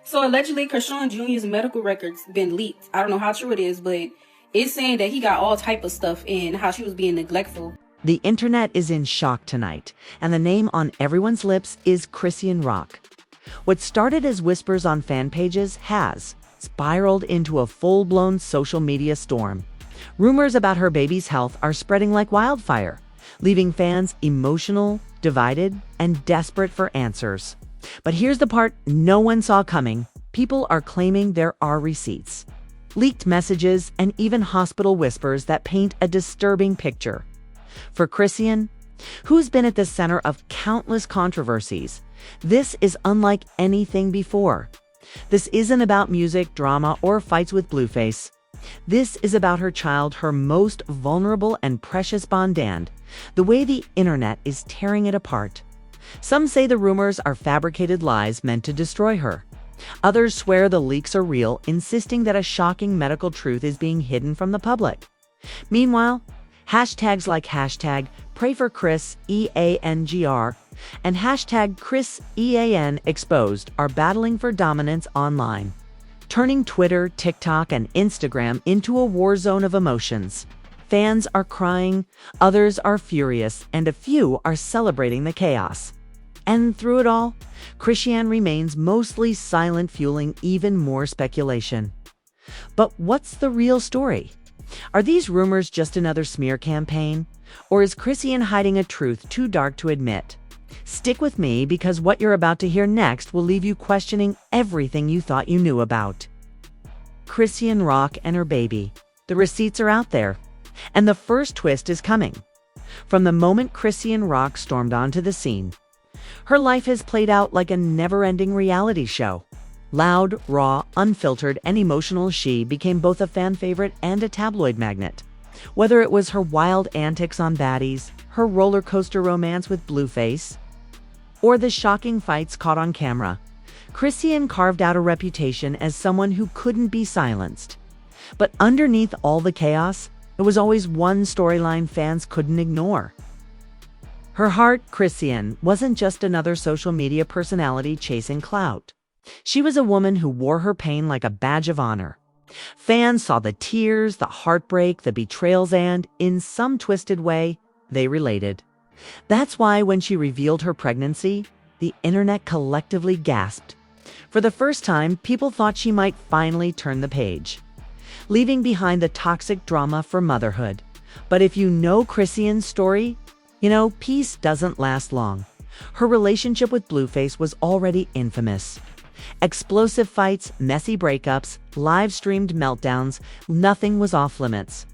So allegedly, Chrisean Jr.'s medical records been leaked. I don't know how true it is, but it's saying that he got all type of stuff and how she was being neglectful. The internet is in shock tonight, and the name on everyone's lips is Chrisean Rock. What started as whispers on fan pages has spiraled into a full-blown social media storm. Rumors about her baby's health are spreading like wildfire, leaving fans emotional, divided, and desperate for answers. But here's the part no one saw coming. People are claiming there are receipts, leaked messages, and even hospital whispers that paint a disturbing picture. For Chrisean, who's been at the center of countless controversies, this is unlike anything before. This isn't about music, drama, or fights with Blueface. This is about her child, her most vulnerable and precious bond, and the way the internet is tearing it apart. Some say the rumors are fabricated lies meant to destroy her. Others swear the leaks are real, insisting that a shocking medical truth is being hidden from the public. Meanwhile, hashtags like hashtag #PrayForChris, and hashtag ChrisEANExposed are battling for dominance online, turning Twitter, TikTok, and Instagram into a war zone of emotions. Fans are crying, others are furious, and a few are celebrating the chaos. And through it all, Chrisean remains mostly silent, fueling even more speculation. But what's the real story? Are these rumors just another smear campaign? Or is Chrisean hiding a truth too dark to admit? Stick with me, because what you're about to hear next will leave you questioning everything you thought you knew about. Chrisean Rock and her baby. The receipts are out there, and the first twist is coming. From the moment Chrisean Rock stormed onto the scene, her life has played out like a never-ending reality show. Loud, raw, unfiltered, and emotional, she became both a fan favorite and a tabloid magnet. Whether it was her wild antics on baddies, her roller coaster romance with Blueface, or the shocking fights caught on camera, Chrisean carved out a reputation as someone who couldn't be silenced. But underneath all the chaos, there was always one storyline fans couldn't ignore. Her heart, Chrisean, wasn't just another social media personality chasing clout. She was a woman who wore her pain like a badge of honor. Fans saw the tears, the heartbreak, the betrayals, and, in some twisted way, they related. That's why when she revealed her pregnancy, the internet collectively gasped. For the first time, people thought she might finally turn the page, leaving behind the toxic drama for motherhood. But if you know Chrisean's story, you know peace doesn't last long. Her relationship with Blueface was already infamous. Explosive fights, messy breakups, live-streamed meltdowns, nothing was off limits.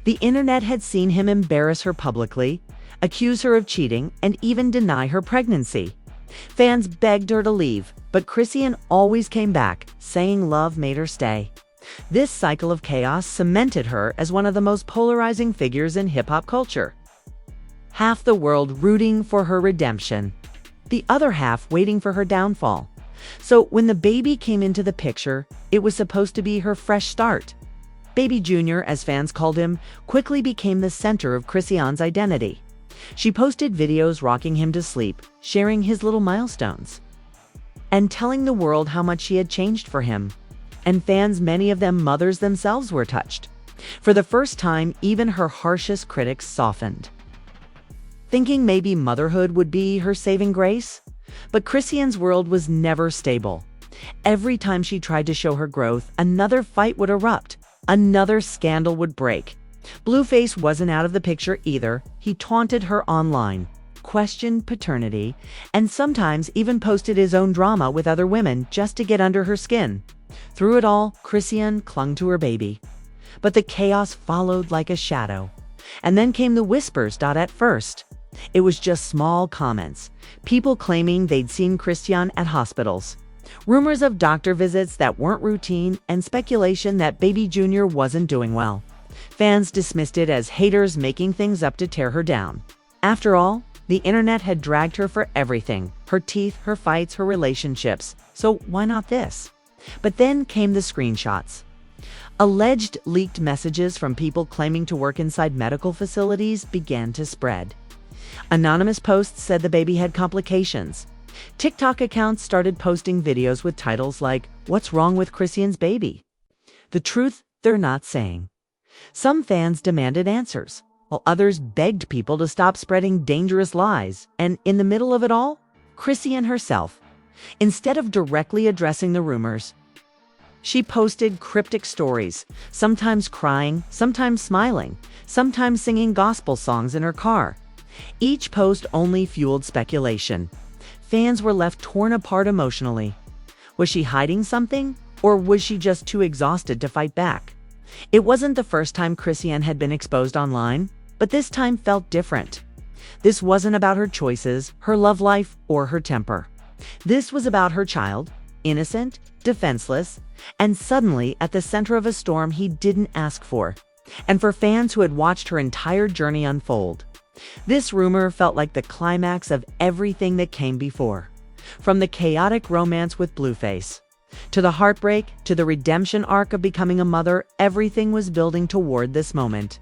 The internet had seen him embarrass her publicly, accuse her of cheating, and even deny her pregnancy. Fans begged her to leave, but Chrisean always came back, saying love made her stay. This cycle of chaos cemented her as one of the most polarizing figures in hip-hop culture. Half the world rooting for her redemption, the other half waiting for her downfall. So when the baby came into the picture, it was supposed to be her fresh start. Baby Jr., as fans called him, quickly became the center of Chrisean's identity. She posted videos rocking him to sleep, sharing his little milestones, and telling the world how much she had changed for him. And fans, many of them mothers themselves, were touched. For the first time, even her harshest critics softened, thinking maybe motherhood would be her saving grace. But Chrisean's world was never stable. Every time she tried to show her growth, another fight would erupt, another scandal would break. Blueface wasn't out of the picture either. He taunted her online, questioned paternity, and sometimes even posted his own drama with other women just to get under her skin. Through it all, Chrisean clung to her baby. But the chaos followed like a shadow. And then came the whispers. At first, it was just small comments, people claiming they'd seen Chrisean at hospitals, rumors of doctor visits that weren't routine, and speculation that baby Jr. wasn't doing well. Fans dismissed it as haters making things up to tear her down. After all, the internet had dragged her for everything: her teeth, her fights, her relationships. So why not this? But then came the screenshots. Alleged leaked messages from people claiming to work inside medical facilities began to spread. Anonymous posts said the baby had complications, TikTok accounts started posting videos with titles like, "What's wrong with Chrisean's baby?" The truth they're not saying. Some fans demanded answers, while others begged people to stop spreading dangerous lies. And in the middle of it all, Chrisean herself, instead of directly addressing the rumors, she posted cryptic stories, sometimes crying, sometimes smiling, sometimes singing gospel songs in her car. Each post only fueled speculation. Fans were left torn apart emotionally. Was she hiding something, or was she just too exhausted to fight back? It wasn't the first time Chrisean had been exposed online, but this time felt different. This wasn't about her choices, her love life, or her temper. This was about her child, innocent, defenseless, and suddenly at the center of a storm he didn't ask for. And for fans who had watched her entire journey unfold, this rumor felt like the climax of everything that came before. From the chaotic romance with Blueface, to the heartbreak, to the redemption arc of becoming a mother, everything was building toward this moment.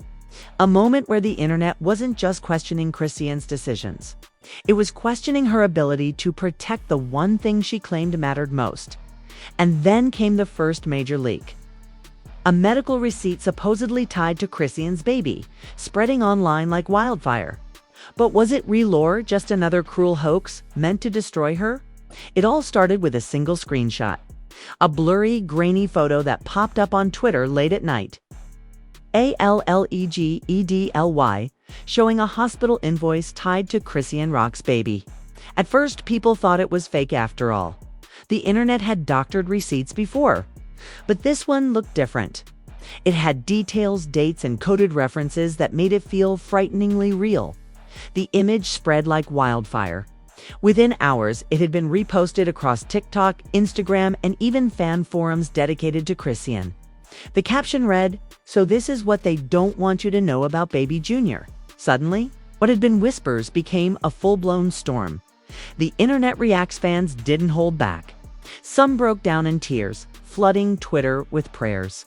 A moment where the internet wasn't just questioning Chrisean's decisions. It was questioning her ability to protect the one thing she claimed mattered most. And then came the first major leak. A medical receipt supposedly tied to Chrisean's baby, spreading online like wildfire. But was it real or just another cruel hoax meant to destroy her? It all started with a single screenshot. A blurry, grainy photo that popped up on Twitter late at night. ALLEGEDLY, showing a hospital invoice tied to Chrisean Rock's baby. At first, people thought it was fake after all. The internet had doctored receipts before. But this one looked different. It had details, dates, and coded references that made it feel frighteningly real. The image spread like wildfire. Within hours, it had been reposted across TikTok, Instagram, and even fan forums dedicated to Chrisean. The caption read, "So this is what they don't want you to know about baby Junior." Suddenly, what had been whispers became a full-blown storm. The internet reacts fans didn't hold back. Some broke down in tears, flooding Twitter with prayers.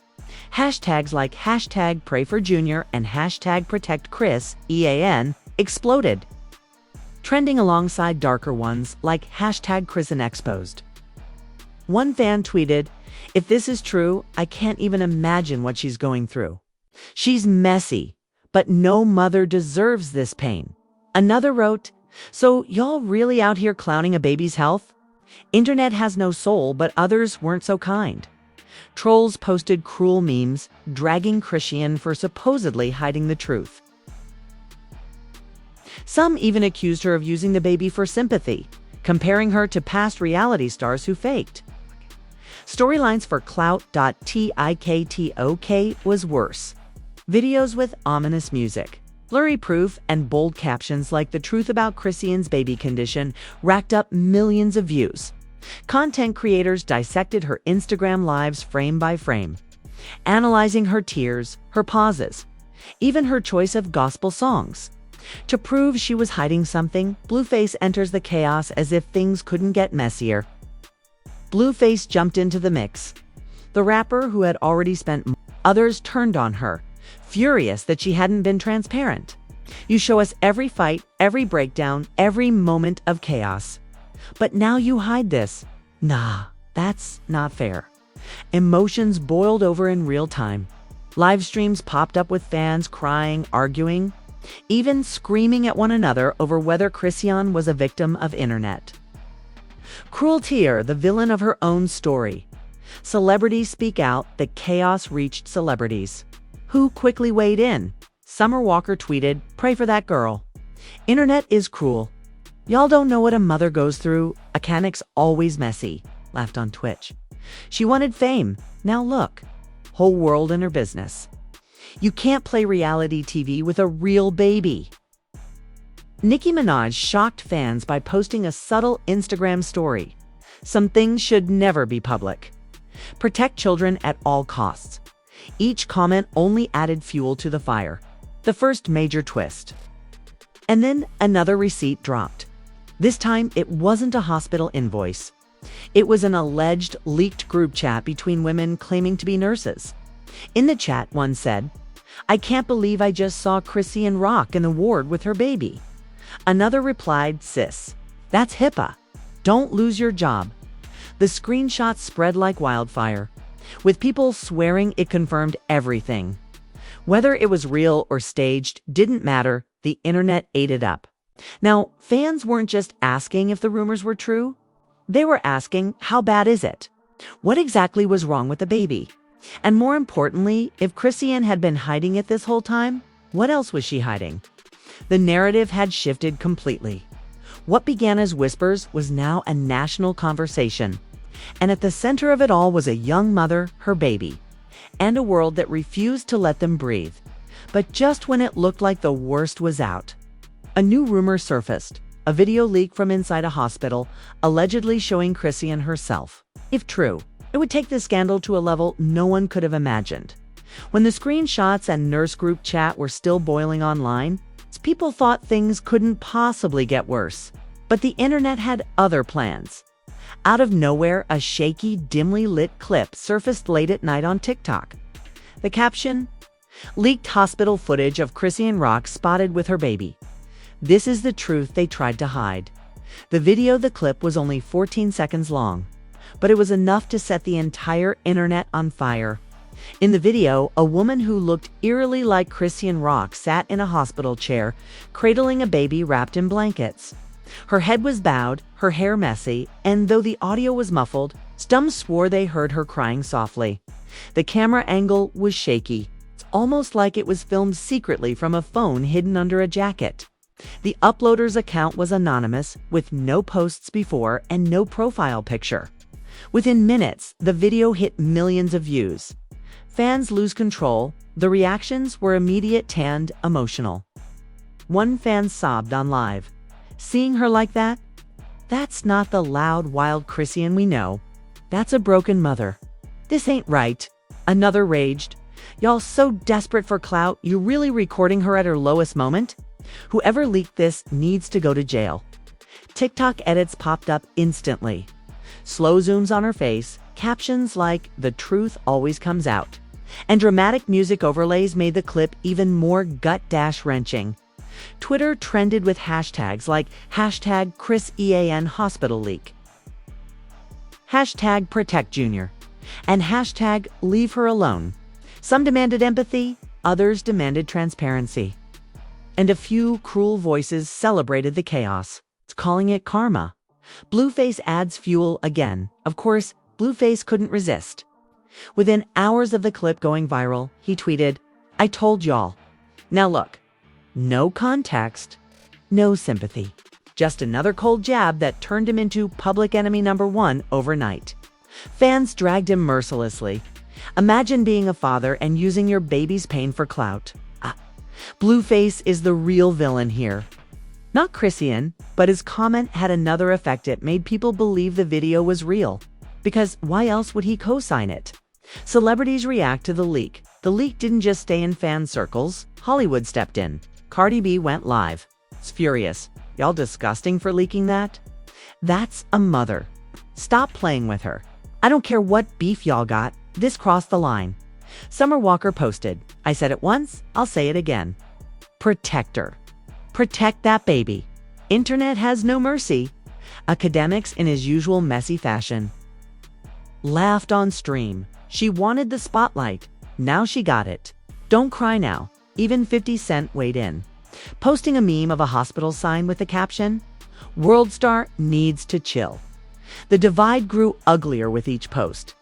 Hashtags like #PrayForJunior and #ProtectChrisEan exploded, trending alongside darker ones like #ChrisenExposed. One fan tweeted, "If this is true, I can't even imagine what she's going through. She's messy, but no mother deserves this pain." Another wrote, "So y'all really out here clowning a baby's health? Internet has no soul, but others weren't so kind." Trolls posted cruel memes, dragging Chrisean for supposedly hiding the truth. Some even accused her of using the baby for sympathy, comparing her to past reality stars who faked. Storylines for Clout.tiktok was worse. Videos with ominous music, blurry proof, and bold captions like "The truth about Chrisean's baby condition" racked up millions of views. Content creators dissected her Instagram lives frame by frame, analyzing her tears, her pauses, even her choice of gospel songs. To prove she was hiding something, Blueface enters the chaos as if things couldn't get messier. Blueface jumped into the mix. The rapper, who had already spent others, turned on her, furious that she hadn't been transparent. "You show us every fight, every breakdown, every moment of chaos. But now you hide this. Nah, that's not fair." Emotions boiled over in real time. Live streams popped up with fans crying, arguing, even screaming at one another over whether Chrisean was a victim of internet cruelty or the villain of her own story. Celebrities speak out. The chaos reached celebrities, who quickly weighed in. Summer Walker tweeted, "Pray for that girl. Internet is cruel. Y'all don't know what a mother goes through. A canic's always messy," laughed on Twitch. She wanted fame. Now look, whole world in her business. You can't play reality TV with a real baby. Nicki Minaj shocked fans by posting a subtle Instagram story. "Some things should never be public. Protect children at all costs." Each comment only added fuel to the fire. The first major twist. And then another receipt dropped. This time, it wasn't a hospital invoice. It was an alleged leaked group chat between women claiming to be nurses. In the chat, one said, "I can't believe I just saw Chrisean Rock in the ward with her baby." Another replied, "Sis, that's HIPAA." Don't lose your job. The screenshots spread like wildfire, with people swearing it confirmed everything. Whether it was real or staged didn't matter, the internet ate it up. Now, fans weren't just asking if the rumors were true. They were asking, how bad is it? What exactly was wrong with the baby? And more importantly, if Chrisean had been hiding it this whole time, what else was she hiding? The narrative had shifted completely. What began as whispers was now a national conversation. And at the center of it all was a young mother, her baby, and a world that refused to let them breathe. But just when it looked like the worst was out, a new rumor surfaced, a video leak from inside a hospital, allegedly showing Chrisean herself. If true, it would take the scandal to a level no one could have imagined. When the screenshots and nurse group chat were still boiling online, people thought things couldn't possibly get worse. But the internet had other plans. Out of nowhere, a shaky, dimly lit clip surfaced late at night on TikTok. The caption? Leaked hospital footage of Chrisean Rock spotted with her baby. This is the truth they tried to hide. The clip was only 14 seconds long, but it was enough to set the entire internet on fire. In the video, a woman who looked eerily like Chrisean Rock sat in a hospital chair, cradling a baby wrapped in blankets. Her head was bowed, her hair messy, and though the audio was muffled, some swore they heard her crying softly. The camera angle was shaky. It's almost like it was filmed secretly from a phone hidden under a jacket. The uploader's account was anonymous, with no posts before and no profile picture. Within minutes, the video hit millions of views. Fans lose control. The reactions were immediate and emotional. One fan sobbed on live. Seeing her like that? That's not the loud, wild Chrisean we know. That's a broken mother. This ain't right. Another raged. Y'all so desperate for clout, you really recording her at her lowest moment? Whoever leaked this needs to go to jail. TikTok edits popped up instantly. Slow zooms on her face, captions like, "The truth always comes out." And dramatic music overlays made the clip even more gut-wrenching. Twitter trended with hashtags like hashtag Chrisean hospital leak, hashtag protect Junior, and hashtag leave her alone. Some demanded empathy, others demanded transparency. And a few cruel voices celebrated the chaos, calling it karma. Blueface adds fuel again. Of course, Blueface couldn't resist. Within hours of the clip going viral, he tweeted, "I told y'all." Now look, no context, no sympathy. Just another cold jab that turned him into public enemy number one overnight. Fans dragged him mercilessly. Imagine being a father and using your baby's pain for clout. Blueface is the real villain here. Not Chrisean, but his comment had another effect. It made people believe the video was real. Because why else would he co-sign it? Celebrities react to the leak. The leak didn't just stay in fan circles. Hollywood stepped in. Cardi B went live. It's furious. Y'all disgusting for leaking that? That's a mother. Stop playing with her. I don't care what beef y'all got. This crossed the line. Summer Walker posted, "I said it once, I'll say it again. Protect her. Protect that baby." Internet has no mercy. Academics, in his usual messy fashion, laughed on stream. She wanted the spotlight. Now she got it. Don't cry now. Even 50 Cent weighed in, posting a meme of a hospital sign with the caption, "World star needs to chill." The divide grew uglier with each post.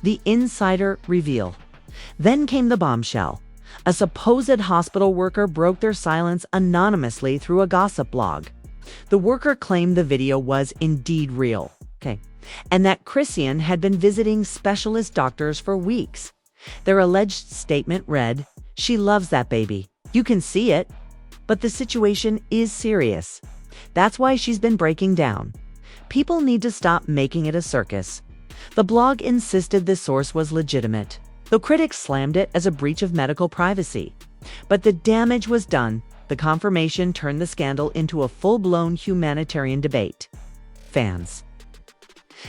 The insider reveal. Then came the bombshell. A supposed hospital worker broke their silence anonymously through a gossip blog. The worker claimed the video was indeed real. And that Chrisean had been visiting specialist doctors for weeks. Their alleged statement read, "She loves that baby. You can see it. But the situation is serious. That's why she's been breaking down. People need to stop making it a circus." The blog insisted the source was legitimate, though critics slammed it as a breach of medical privacy. But the damage was done. The confirmation turned the scandal into a full-blown humanitarian debate. Fans.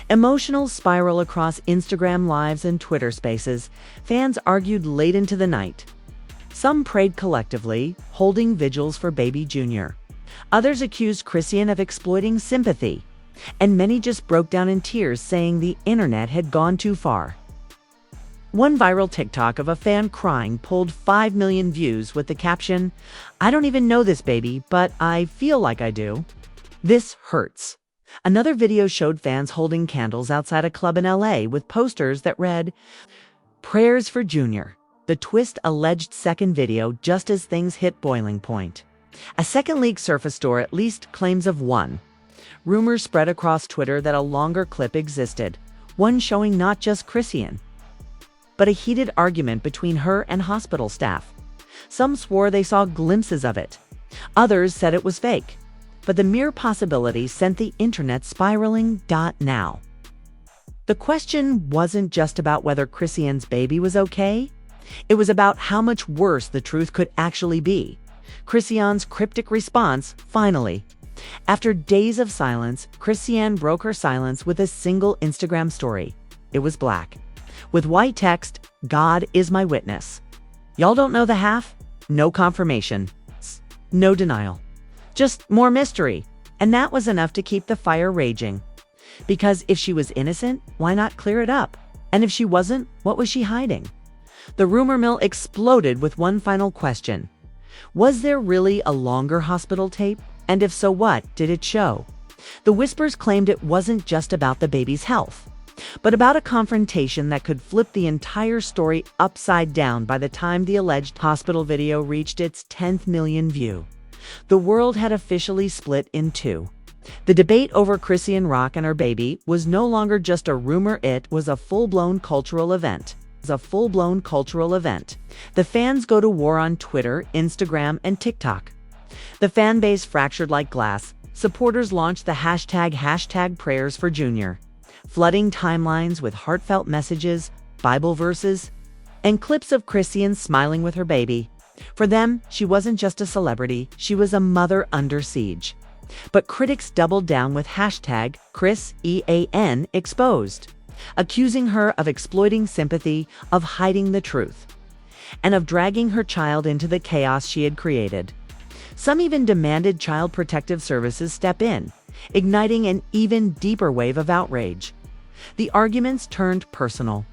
Emotional spiral across Instagram lives and Twitter spaces. Fans argued late into the night. Some prayed collectively, holding vigils for baby Junior. Others accused Chrisean of exploiting sympathy. and many just broke down in tears, saying the internet had gone too far. One viral TikTok of a fan crying pulled 5 million views with the caption, "I don't even know this baby, but I feel like I do. This hurts." Another video showed fans holding candles outside a club in LA with posters that read, "Prayers for Junior." The twist alleged second video just as things hit boiling point. A second leak surfaced, or at least claims of one. Rumors spread across Twitter that a longer clip existed, one showing not just Chrisean, but a heated argument between her and hospital staff. Some swore they saw glimpses of it. Others said it was fake. But the mere possibility sent the internet spiraling. Now, the question wasn't just about whether Chrisean's baby was okay. It was about how much worse the truth could actually be. Chrisean's cryptic response, finally. After days of silence, Chrisean broke her silence with a single Instagram story. It was black, with white text, "God is my witness." Y'all don't know the half? No confirmation. No denial. Just more mystery. And that was enough to keep the fire raging. Because if she was innocent, why not clear it up? And if she wasn't, what was she hiding? The rumor mill exploded with one final question. Was there really a longer hospital tape? And if so, what did it show? The whispers claimed it wasn't just about the baby's health, but about a confrontation that could flip the entire story upside down by the time the alleged hospital video reached its 10th million view. The world had officially split in two. The debate over Chrisean Rock and her baby was no longer just a rumor, it was a full-blown cultural event. The fans go to war on Twitter, Instagram, and TikTok. The fan base fractured like glass. Supporters launched the hashtag prayers for Junior, flooding timelines with heartfelt messages, Bible verses, and clips of Chrisean smiling with her baby. For them, she wasn't just a celebrity, she was a mother under siege. But critics doubled down with hashtag Chrisean exposed, accusing her of exploiting sympathy, of hiding the truth, and of dragging her child into the chaos she had created. Some even demanded Child Protective Services step in, igniting an even deeper wave of outrage. The arguments turned personal.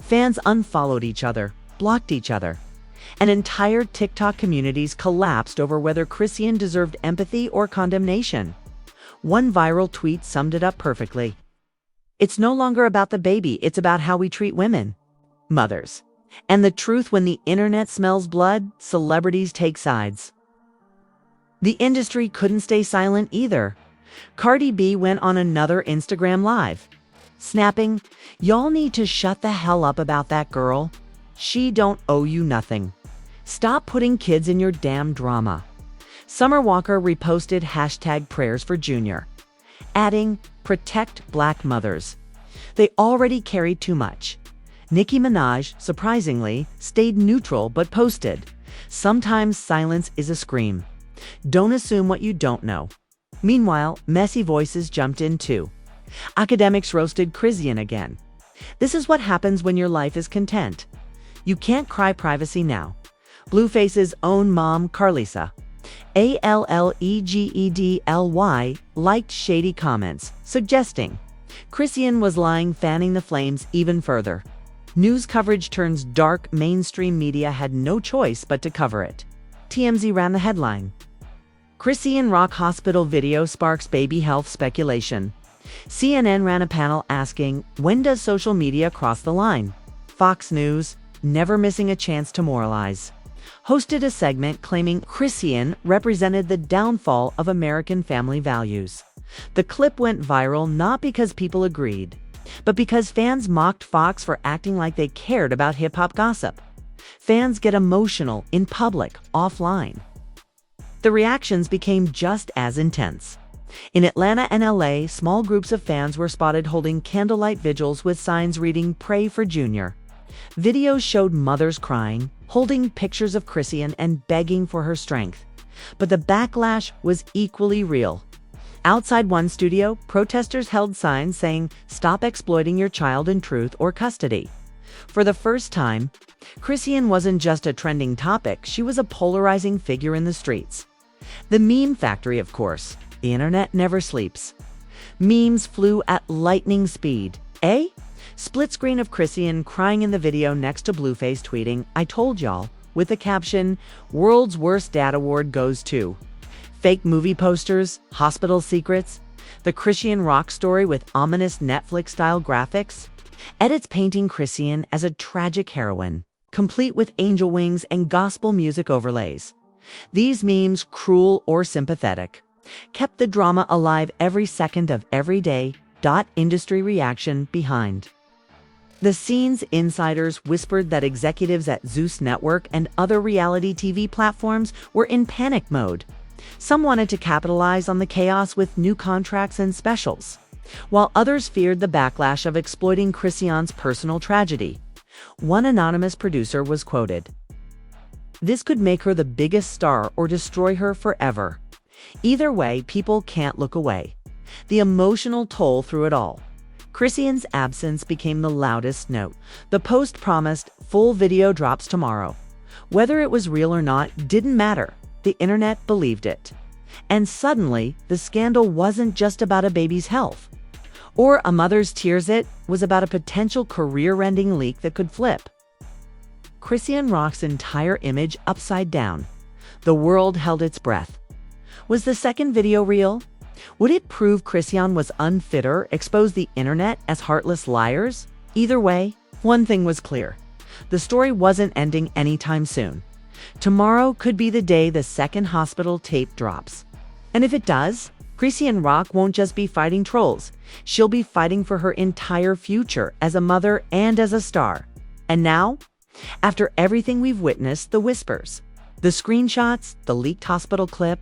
Fans unfollowed each other, blocked each other, and entire TikTok communities collapsed over whether Chrisean deserved empathy or condemnation. One viral tweet summed it up perfectly. "It's no longer about the baby, it's about how we treat women, mothers. And the truth, when the internet smells blood, celebrities take sides." The industry couldn't stay silent either. Cardi B went on another Instagram Live, snapping, "Y'all need to shut the hell up about that girl. She don't owe you nothing. Stop putting kids in your damn drama." Summer Walker reposted hashtag prayers for Junior, adding, "Protect Black mothers. They already carry too much." Nicki Minaj, surprisingly, stayed neutral but posted, "Sometimes silence is a scream. Don't assume what you don't know." Meanwhile, messy voices jumped in too. Academics roasted Chrisean again. "This is what happens when your life is content. You can't cry privacy now." Blueface's own mom, Carlisa, Allegedly, liked shady comments, suggesting Chrisean was lying, fanning the flames even further. News coverage turns dark. Mainstream media had no choice but to cover it. TMZ ran the headline, "Chrisean Rock Hospital Video Sparks Baby Health Speculation." CNN ran a panel asking, "When does social media cross the line?" Fox News, never missing a chance to moralize, hosted a segment claiming Chrisean represented the downfall of American family values. The clip went viral not because people agreed, but because fans mocked Fox for acting like they cared about hip-hop gossip. Fans get emotional in public, offline. The reactions became just as intense. In Atlanta and LA, small groups of fans were spotted holding candlelight vigils with signs reading "Pray for Junior." Videos showed mothers crying, holding pictures of Chrisean, and begging for her strength. But the backlash was equally real. Outside one studio, protesters held signs saying, "Stop exploiting your child in truth or custody." For the first time, Chrisean wasn't just a trending topic, she was a polarizing figure in the streets. The meme factory, of course. The internet never sleeps. Memes flew at lightning speed. A split screen of Chrisean crying in the video next to Blueface tweeting, "I told y'all," with the caption, "World's Worst Dad Award goes to." Fake movie posters, hospital secrets, the Chrisean rock story with ominous Netflix-style graphics, edits painting Chrisean as a tragic heroine, complete with angel wings and gospel music overlays. These memes, cruel or sympathetic, kept the drama alive every second of every day. Industry reaction behind. The scene's insiders whispered that executives at Zeus Network and other reality TV platforms were in panic mode. Some wanted to capitalize on the chaos with new contracts and specials, while others feared the backlash of exploiting Chrisean's personal tragedy. One anonymous producer was quoted, "This could make her the biggest star or destroy her forever. Either way, people can't look away." The emotional toll through it all. Chrisean's absence became the loudest note. The post promised full video drops tomorrow. Whether it was real or not didn't matter. The internet believed it. And suddenly, the scandal wasn't just about a baby's health or a mother's tears. It was about a potential career-ending leak that could flip Chrisean Rock's entire image upside down. The world held its breath. Was the second video real? Would it prove Chrisean was unfit or expose the internet as heartless liars? Either way, one thing was clear. The story wasn't ending anytime soon. Tomorrow could be the day the second hospital tape drops. And if it does, Chrisean Rock won't just be fighting trolls. She'll be fighting for her entire future as a mother and as a star. And now, after everything we've witnessed, the whispers, the screenshots, the leaked hospital clip,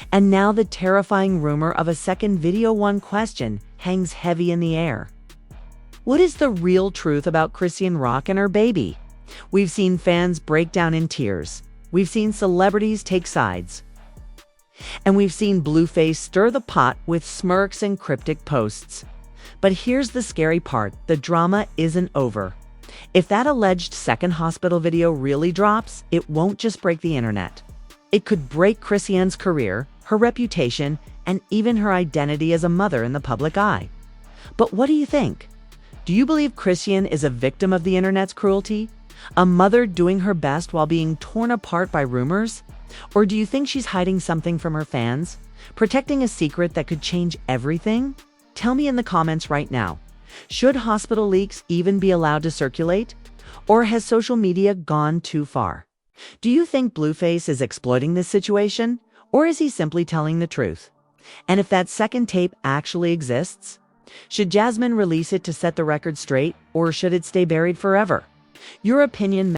and now the terrifying rumor of a second video, one question hangs heavy in the air. What is the real truth about Chrisean Rock and her baby? We've seen fans break down in tears. We've seen celebrities take sides. And we've seen Blueface stir the pot with smirks and cryptic posts. But here's the scary part. The drama isn't over. If that alleged second hospital video really drops, it won't just break the internet. It could break Chrisean's career, her reputation, and even her identity as a mother in the public eye. But what do you think? Do you believe Chrisean is a victim of the internet's cruelty? A mother doing her best while being torn apart by rumors? Or do you think she's hiding something from her fans? Protecting a secret that could change everything? Tell me in the comments right now. Should hospital leaks even be allowed to circulate? Or has social media gone too far? Do you think Blueface is exploiting this situation, or is he simply telling the truth? And if that second tape actually exists, should Jasmine release it to set the record straight, or should it stay buried forever? Your opinion